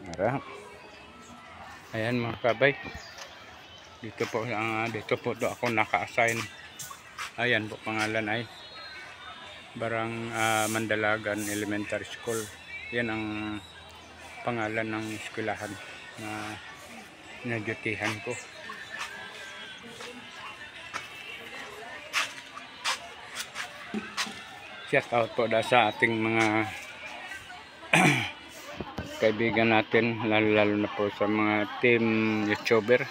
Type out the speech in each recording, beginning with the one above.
Ara. Ayan mga kabay. Dito po ako naka-assign. Ayan po pangalan ay Barang Mandalagan Elementary School. Yan ang pangalan ng eskwelahan na nadyutihan ko. Shout out po sa ating mga kaibigan natin, lalo na po sa mga team YouTuber.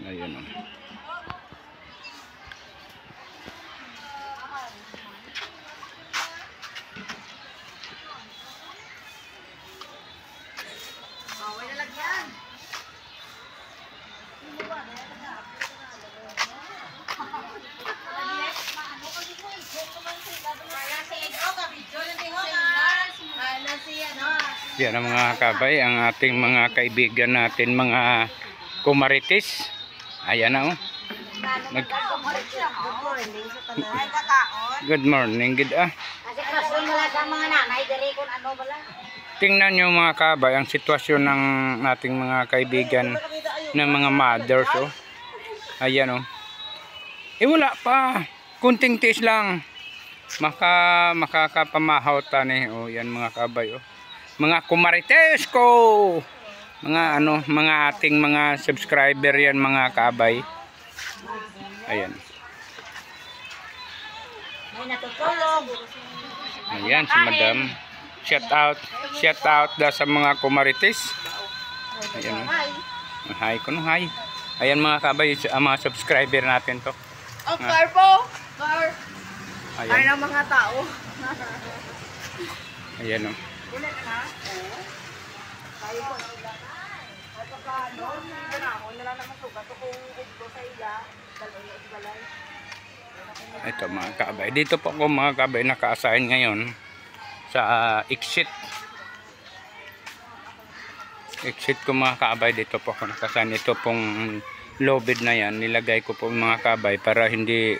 Ayun. Yan ang mga kabay, ang ating mga kaibigan natin, mga kumarites. Ayan na Good morning, good Tingnan nyo mga kabay ang sitwasyon ng ating mga kaibigan na mga mothers. Ayan wala pa, kunting tiis lang makakapamahaw tani. Yan mga kabay mga kumarites ko, mga ating mga subscriber yan mga kabay. Ayan. Ayan si madam. Shout out sa mga kumarites. Ayan. Hi ko hi. Ayan mga kabay, mga subscriber natin to. Car po. Car. Ayan. Ay ng mga tao. Ayan Ulit na? Oo. Tayo po. At saka wala naman sugat kung ito sa iya. Balay. Ito mga kabay. Dito po ako mga kabay naka-assign ngayon sa exit ko mga kabay. Dito po ako naka-assign. Ito pong lobid na yan. Nilagay ko po mga kabay para hindi